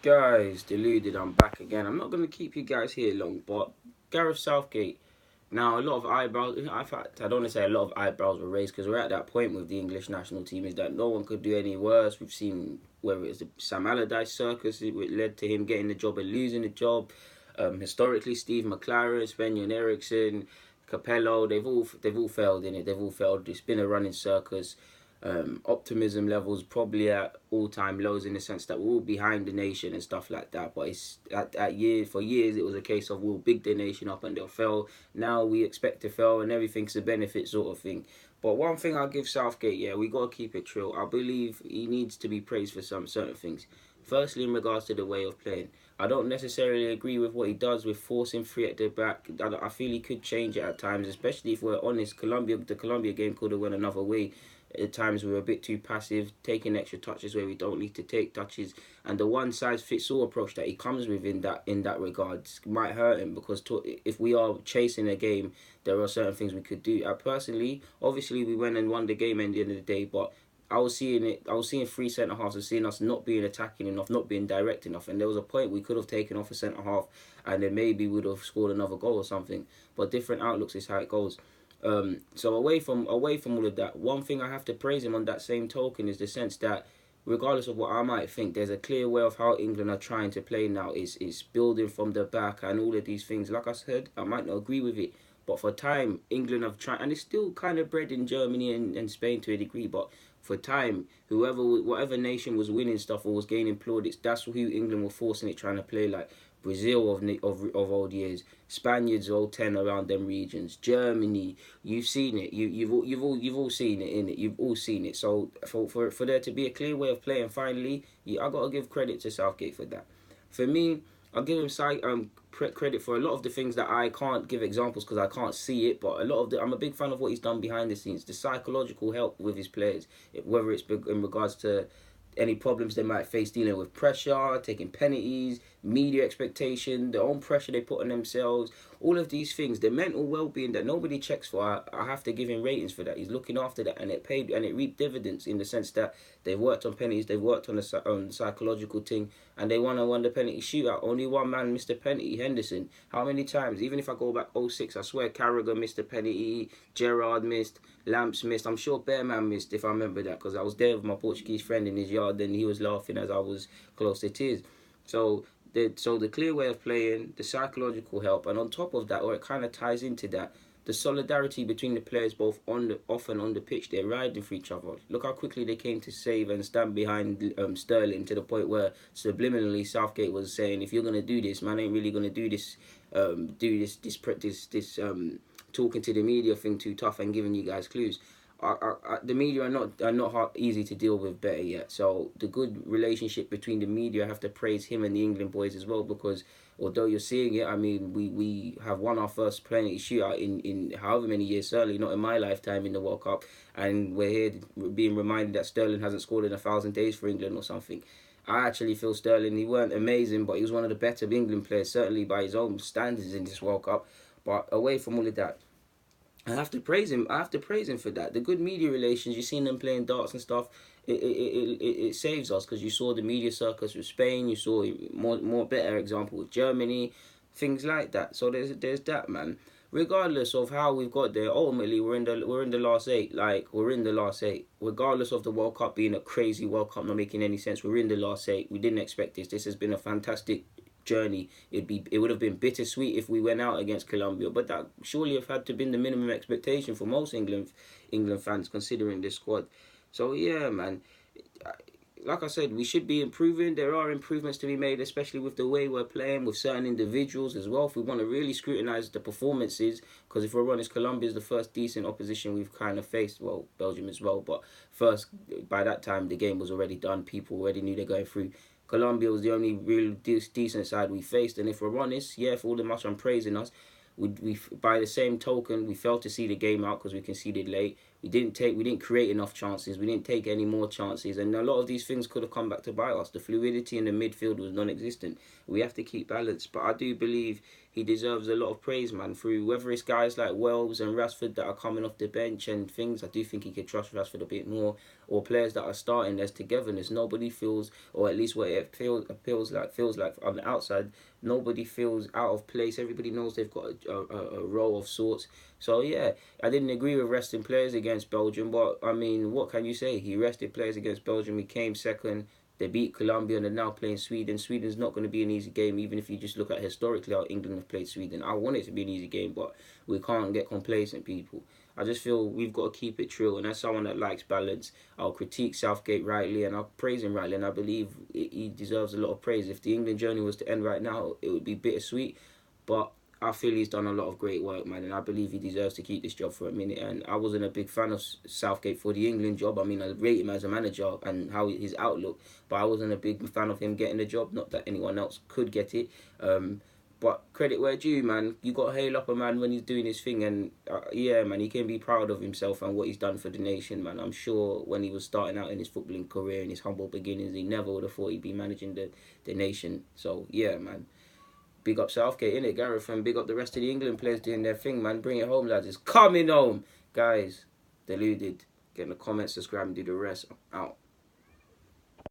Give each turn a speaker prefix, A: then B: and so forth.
A: Guys, deluded, I'm back again. I'm not going to keep you guys here long, but Gareth Southgate. Now, a lot of eyebrows, in fact, I don't want to say a lot of eyebrows were raised because we're at that point with the English national team is that no one could do any worse. We've seen whether it's the Sam Allardyce circus, it led to him getting the job and losing the job. Historically, Steve McLaren, Sven Eriksson, Capello, they've all failed in it. They've all failed. It's been a running circus. Optimism levels probably at all-time lows in the sense that we're all behind the nation and stuff like that. But it's for years it was a case of we'll big the nation up and they'll fail. Now we expect to fail and everything's a benefit sort of thing. But one thing I'll give Southgate, yeah, we gotta keep it true. I believe he needs to be praised for some certain things. Firstly, in regards to the way of playing, I don't necessarily agree with what he does with forcing three at the back. I feel he could change it at times, especially if we're honest. The Colombia game could have went another way. At times we were a bit too passive, taking extra touches where we don't need to take touches, and the one size fits all approach that he comes with in that regard might hurt him because if we are chasing a game, there are certain things we could do. Personally, obviously we went and won the game at the end of the day, but I was seeing three centre halves, I was seeing us not being attacking enough, not being direct enough, and there was a point we could have taken off a centre half, and then maybe would have scored another goal or something. But different outlooks is how it goes. So away from all of that, one thing I have to praise him on that same token is the sense that regardless of what I might think, there's a clear way of how England are trying to play now. Is building from the back and all of these things. Like I said, I might not agree with it, but for time, England have tried, and it's still kind of bred in Germany and Spain to a degree, but for time, whatever nation was winning stuff or was gaining plaudits, that's who England were forcing it, trying to play like. Brazil of old years, Spaniards old 10 around them regions, Germany, you've seen it, you've all seen it in it, you've all seen it. So for there to be a clear way of playing, finally, I got to give credit to Southgate for that. For me, I'll give him credit for a lot of the things that I can't give examples because I can't see it, but I'm a big fan of what he's done behind the scenes, the psychological help with his players, whether it's in regards to any problems they might face dealing with pressure, taking penalties, media expectation, their own pressure they put on themselves, all of these things, the mental well-being that nobody checks for. I have to give him ratings for that. He's looking after that, and it reaped dividends in the sense that they've worked on penalties, they've worked on the psychological thing, and they won the penalty shootout. Only one man missed a penalty, Henderson. How many times? Even if I go back 06, I swear Carragher missed a penalty, Gerrard missed, Lamps missed. I'm sure Bearman missed, if I remember that, because I was there with my Portuguese friend in his yard, and he was laughing as I was close to tears. So the clear way of playing, the psychological help, and on top of that, or it kind of ties into that, the solidarity between the players both off and on the pitch. They're riding for each other. Look how quickly they came to save and stand behind Sterling, to the point where subliminally Southgate was saying, if you're going to do this, man ain't really going to do this talking to the media thing too tough and giving you guys clues. The media are not easy to deal with, better yet. So the good relationship between the media, I have to praise him and the England boys as well, because although you're seeing it, I mean, we have won our first penalty shootout in however many years, certainly not in my lifetime in the World Cup, and we're here being reminded that Sterling hasn't scored in 1,000 days for England or something. I actually feel Sterling, he weren't amazing, but he was one of the better England players, certainly by his own standards in this World Cup. But away from all of that, I have to praise him. I have to praise him for that. The good media relations, you've seen them playing darts and stuff. It saves us, because you saw the media circus with Spain. You saw more better example with Germany, things like that. So there's that, man. Regardless of how we've got there, ultimately we're in the last eight. Like, we're in the last eight. Regardless of the World Cup being a crazy World Cup not making any sense, we're in the last eight. We didn't expect this. This has been a fantastic journey. It would have been bittersweet if we went out against Colombia, but that surely have had to been the minimum expectation for most England fans considering this squad. So yeah, man, like I said, we should be improving. There are improvements to be made, especially with the way we're playing with certain individuals as well. If we want to really scrutinise the performances, because if we're honest, Colombia is the first decent opposition we've kind of faced. Well, Belgium as well, but first, by that time the game was already done. People already knew they're going through. Colombia was the only real decent side we faced, and if we're honest, yeah, for all the much I'm praising us, we by the same token, we failed to see the game out because we conceded late. We didn't create enough chances. We didn't take any more chances, and a lot of these things could have come back to bite us. The fluidity in the midfield was non-existent. We have to keep balance, but I do believe he deserves a lot of praise, man. Through whether it's guys like Wells and Rashford that are coming off the bench and things, I do think he could trust Rashford a bit more. Or players that are starting, there's togetherness. Nobody feels, or at least what it feels like on the outside, nobody feels out of place. Everybody knows they've got a role of sorts. So yeah, I didn't agree with resting players against Belgium, but I mean, what can you say? He rested players against Belgium. He came second. They beat Colombia and they're now playing Sweden. Sweden's not going to be an easy game, even if you just look at historically how England have played Sweden. I want it to be an easy game, but we can't get complacent, people. I just feel we've got to keep it true, and as someone that likes balance, I'll critique Southgate rightly and I'll praise him rightly, and I believe he deserves a lot of praise. If the England journey was to end right now, it would be bittersweet, but I feel he's done a lot of great work, man, and I believe he deserves to keep this job for a minute. And I wasn't a big fan of Southgate for the England job. I mean, I rate him as a manager and how his outlook, but I wasn't a big fan of him getting the job. Not that anyone else could get it. But credit where due, man. You got to hail up a man when he's doing his thing, and yeah, man, he can be proud of himself and what he's done for the nation, man. I'm sure when he was starting out in his footballing career, in his humble beginnings, he never would have thought he'd be managing the nation. So yeah, man. Big up Southgate, innit, Gareth, and big up the rest of the England players doing their thing, man. Bring it home, lads. It's coming home. Guys, deluded. Get in the comments, subscribe, and do the rest. Out.